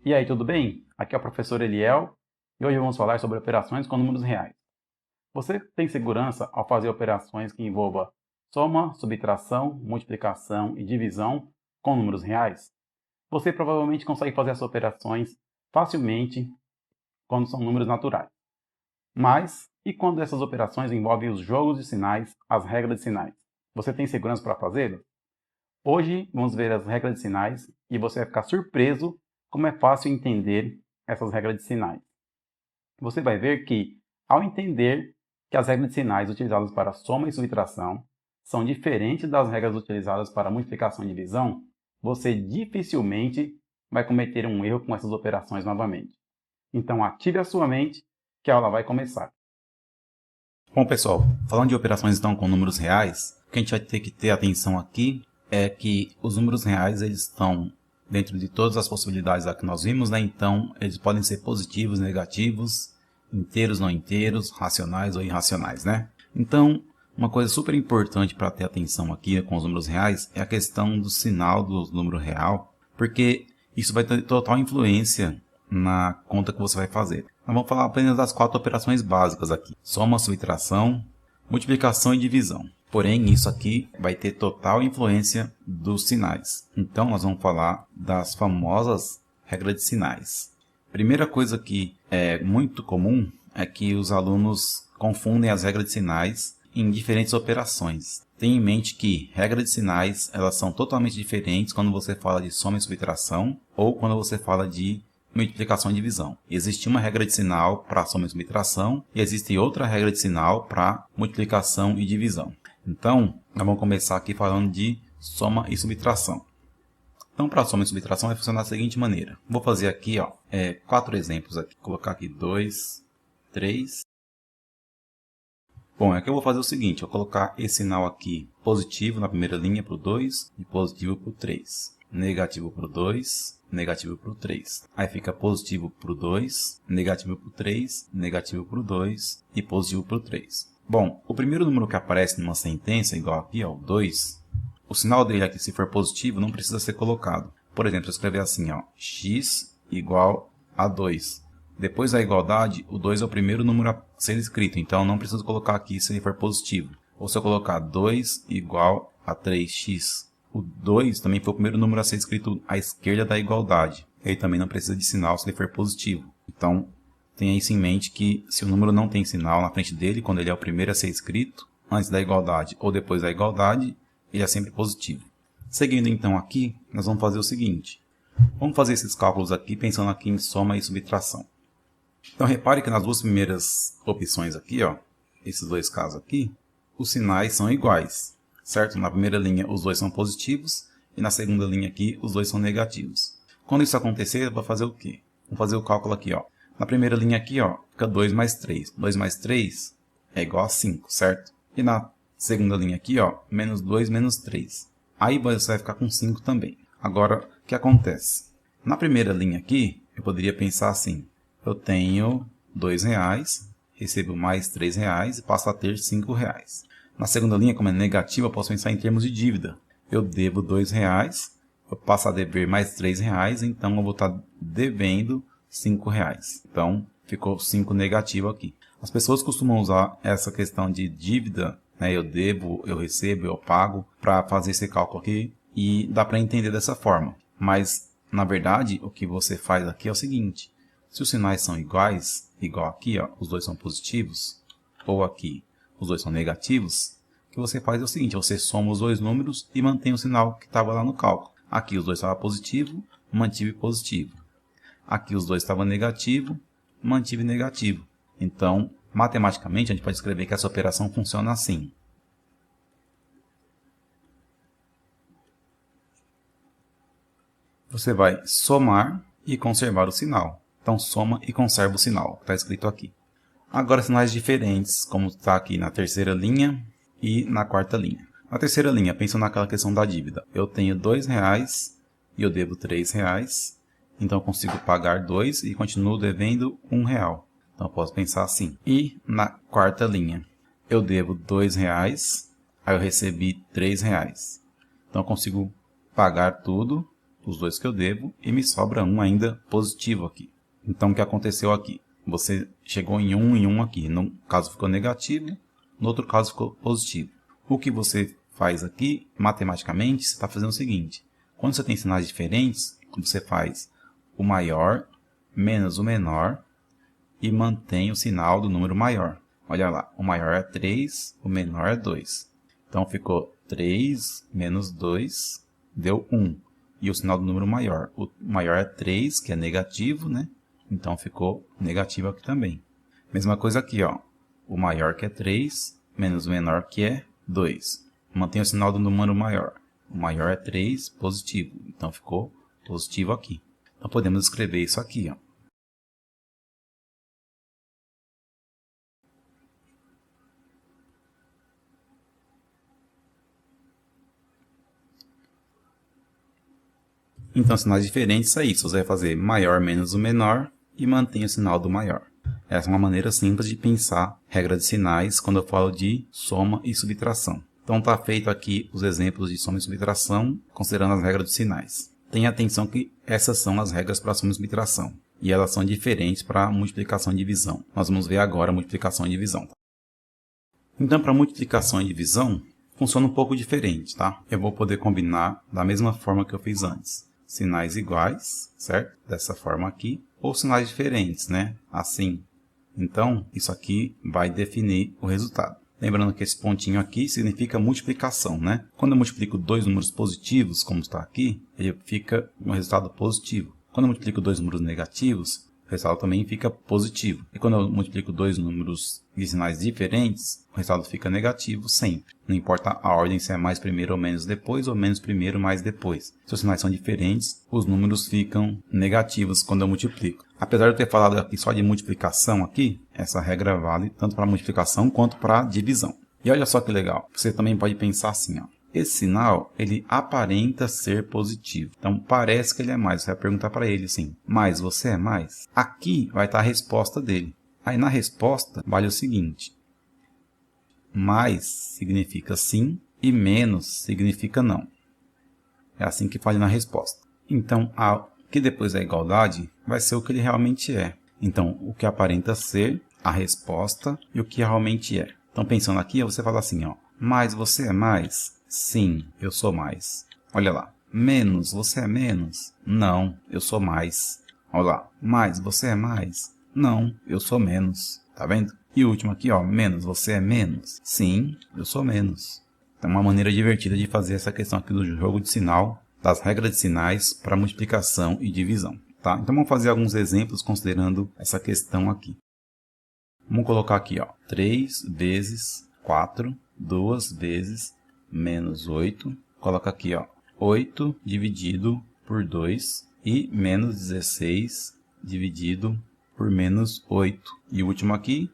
E aí, tudo bem? Aqui é o professor Eliel e hoje vamos falar sobre operações com números reais. Você tem segurança ao fazer operações que envolvam soma, subtração, multiplicação e divisão com números reais? Você provavelmente consegue fazer essas operações facilmente quando são números naturais. Mas, e quando essas operações envolvem os jogos de sinais, as regras de sinais? Você tem segurança para fazê-lo? Hoje vamos ver as regras de sinais e você vai ficar surpreso como é fácil entender essas regras de sinais. Você vai ver que, ao entender que as regras de sinais utilizadas para soma e subtração são diferentes das regras utilizadas para multiplicação e divisão, você dificilmente vai cometer um erro com essas operações novamente. Então ative a sua mente que a aula vai começar. Bom, pessoal, falando de operações então com números reais, o que a gente vai ter que ter atenção aqui é que os números reais eles estão dentro de todas as possibilidades que nós vimos, né? Então, eles podem ser positivos, negativos, inteiros, não inteiros, racionais ou irracionais, né? Então, uma coisa super importante para ter atenção aqui com os números reais é a questão do sinal do número real, porque isso vai ter total influência na conta que você vai fazer. Nós vamos falar apenas das 4 operações básicas aqui: soma, subtração, multiplicação e divisão. Porém, isso aqui vai ter total influência dos sinais. Então, nós vamos falar das famosas regras de sinais. Primeira coisa que é muito comum é que os alunos confundem as regras de sinais em diferentes operações. Tenha em mente que regras de sinais elas são totalmente diferentes quando você fala de soma e subtração ou quando você fala de multiplicação e divisão. Existe uma regra de sinal para soma e subtração e existe outra regra de sinal para multiplicação e divisão. Então, nós vamos começar aqui falando de soma e subtração. Então, para soma e subtração vai funcionar da seguinte maneira. Vou fazer aqui 4 exemplos. Aqui. Vou colocar aqui 2, 3. Bom, aqui eu vou fazer o seguinte. Eu vou colocar esse sinal aqui positivo na primeira linha para o 2 e positivo para o 3. Negativo para o 2, negativo para o 3. Aí fica positivo para o 2, negativo para o 3, negativo para o 2 e positivo para o 3. Bom, o primeiro número que aparece numa sentença, igual aqui, o 2, o sinal dele aqui, se for positivo, não precisa ser colocado. Por exemplo, eu escrever assim, x igual a 2. Depois da igualdade, o 2 é o primeiro número a ser escrito, então não preciso colocar aqui se ele for positivo. Ou se eu colocar 2 igual a 3x. O 2 também foi o primeiro número a ser escrito à esquerda da igualdade. Ele também não precisa de sinal se ele for positivo. Então, tenha isso em mente que se o número não tem sinal na frente dele, quando ele é o primeiro a ser escrito, antes da igualdade ou depois da igualdade, ele é sempre positivo. Seguindo então aqui, nós vamos fazer o seguinte. Vamos fazer esses cálculos aqui pensando aqui em soma e subtração. Então repare que nas duas primeiras opções aqui, esses dois casos aqui, os sinais são iguais. Certo? Na primeira linha os dois são positivos e na segunda linha aqui os dois são negativos. Quando isso acontecer, eu vou fazer o quê? Vamos fazer o cálculo aqui, Na primeira linha aqui, fica 2 mais 3. 2 mais 3 é igual a 5, certo? E na segunda linha aqui, menos 2 menos 3. Aí você vai ficar com 5 também. Agora, o que acontece? Na primeira linha aqui, eu poderia pensar assim. Eu tenho R$2, recebo mais R$3 e passo a ter R$5. Na segunda linha, como é negativa, eu posso pensar em termos de dívida. Eu devo R$2, eu passo a dever mais R$3, então eu vou estar devendo R$5. Então, ficou 5 negativo aqui. As pessoas costumam usar essa questão de dívida, né? Eu devo, eu recebo, eu pago, para fazer esse cálculo aqui. E dá para entender dessa forma. Mas, na verdade, o que você faz aqui é o seguinte. Se os sinais são iguais, igual aqui, os dois são positivos, ou aqui os dois são negativos, o que você faz é o seguinte, você soma os dois números e mantém o sinal que estava lá no cálculo. Aqui os dois estavam positivo, mantive positivo. Aqui os dois estavam negativo, mantive negativo. Então, matematicamente, a gente pode escrever que essa operação funciona assim. Você vai somar e conservar o sinal. Então, soma e conserva o sinal, que está escrito aqui. Agora, sinais diferentes, como está aqui na terceira linha e na quarta linha. Na terceira linha, pensando naquela questão da dívida. Eu tenho R$2 e eu devo R$3. Então, eu consigo pagar 2 e continuo devendo R$1. Então, eu posso pensar assim. E na quarta linha, eu devo R$2, aí eu recebi R$3. Então, eu consigo pagar tudo os dois que eu devo, e me sobra um ainda positivo aqui. Então, o que aconteceu aqui? Você chegou em um aqui. No caso ficou negativo, no outro caso ficou positivo. O que você faz aqui, matematicamente, você está fazendo o seguinte. Quando você tem sinais diferentes, você faz o maior menos o menor e mantém o sinal do número maior. Olha lá, o maior é 3, o menor é 2. Então, ficou 3 menos 2, deu 1. E o sinal do número maior. O maior é 3, que é negativo, né? Então, ficou negativo aqui também. Mesma coisa aqui, ó. O maior que é 3, menos o menor que é 2. Mantém o sinal do número maior. O maior é 3, positivo. Então, ficou positivo aqui. Então, podemos escrever isso aqui, ó. Então, sinais diferentes é isso. Você vai fazer maior menos o menor e mantém o sinal do maior. Essa é uma maneira simples de pensar regra de sinais quando eu falo de soma e subtração. Então, está feito aqui os exemplos de soma e subtração, considerando as regras de sinais. Tenha atenção que essas são as regras para soma e subtração. E elas são diferentes para multiplicação e divisão. Nós vamos ver agora a multiplicação e divisão. Então, para multiplicação e divisão, funciona um pouco diferente, tá? Eu vou poder combinar da mesma forma que eu fiz antes. Sinais iguais, certo? Dessa forma aqui. Ou sinais diferentes, né? Assim. Então, isso aqui vai definir o resultado. Lembrando que esse pontinho aqui significa multiplicação, né? Quando eu multiplico dois números positivos, como está aqui, ele fica um resultado positivo. Quando eu multiplico dois números negativos, o resultado também fica positivo. E quando eu multiplico dois números de sinais diferentes, o resultado fica negativo sempre. Não importa a ordem, se é mais primeiro ou menos depois, ou menos primeiro mais depois. Se os sinais são diferentes, os números ficam negativos quando eu multiplico. Apesar de eu ter falado aqui só de multiplicação aqui, essa regra vale tanto para multiplicação quanto para divisão. E olha só que legal. Você também pode pensar assim, ó. Esse sinal, ele aparenta ser positivo. Então, parece que ele é mais. Você vai perguntar para ele assim, mais você é mais? Aqui vai estar a resposta dele. Aí, na resposta, vale o seguinte. Mais significa sim e menos significa não. É assim que vale na resposta. Então, que depois da igualdade vai ser o que ele realmente é. Então, o que aparenta ser, a resposta e o que realmente é. Então, pensando aqui, você fala assim, ó. Mais você é mais? Sim, eu sou mais. Olha lá. Menos, você é menos? Não, eu sou mais. Olha lá. Mais, você é mais? Não, eu sou menos. Tá vendo? E o último aqui, ó. Menos, você é menos? Sim, eu sou menos. É uma maneira divertida de fazer essa questão aqui do jogo de sinal, das regras de sinais para multiplicação e divisão. Tá? Então, vamos fazer alguns exemplos considerando essa questão aqui. Vamos colocar aqui, ó. 3 vezes 4, 2 vezes menos 8. Coloca aqui, ó, 8 dividido por 2 e menos 16 dividido por menos 8. E o último aqui,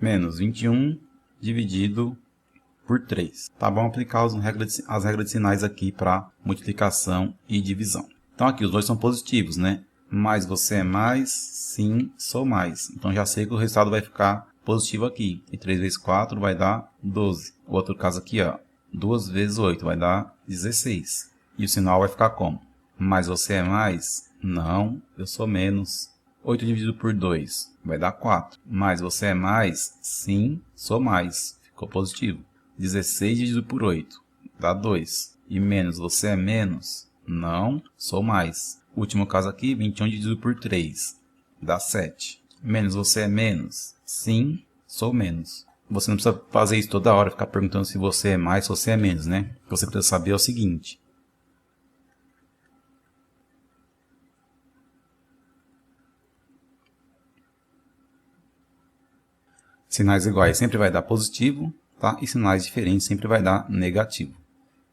menos 21 dividido por 3. Tá bom? Aplicar as regras de sinais aqui para multiplicação e divisão. Então aqui os dois são positivos, né? Mais você é mais, sim, sou mais. Então já sei que o resultado vai ficar positivo aqui. E 3 vezes 4 vai dar 12. O outro caso aqui, ó. 2 vezes 8 vai dar 16. E o sinal vai ficar como? Mais você é mais? Não, eu sou menos. 8 dividido por 2 vai dar 4. Mais você é mais? Sim, sou mais. Ficou positivo. 16 dividido por 8 dá 2. E menos você é menos? Não, sou mais. Último caso aqui, 21 dividido por 3 dá 7. Menos você é menos? Sim, sou menos. Você não precisa fazer isso toda hora, ficar perguntando se você é mais ou se você é menos, né? O que você precisa saber é o seguinte. Sinais iguais sempre vai dar positivo, tá? E sinais diferentes sempre vai dar negativo.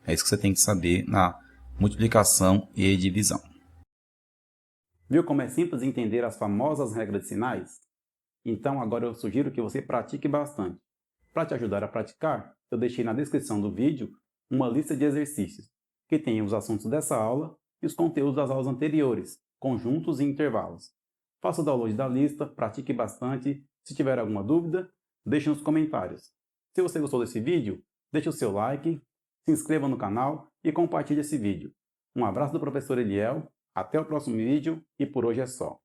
É isso que você tem que saber na multiplicação e divisão. Viu como é simples entender as famosas regras de sinais? Então agora eu sugiro que você pratique bastante. Para te ajudar a praticar, eu deixei na descrição do vídeo uma lista de exercícios, que tem os assuntos dessa aula e os conteúdos das aulas anteriores, conjuntos e intervalos. Faça o download da lista, pratique bastante. Se tiver alguma dúvida, deixe nos comentários. Se você gostou desse vídeo, deixe o seu like, se inscreva no canal e compartilhe esse vídeo. Um abraço do professor Eliel, até o próximo vídeo e por hoje é só.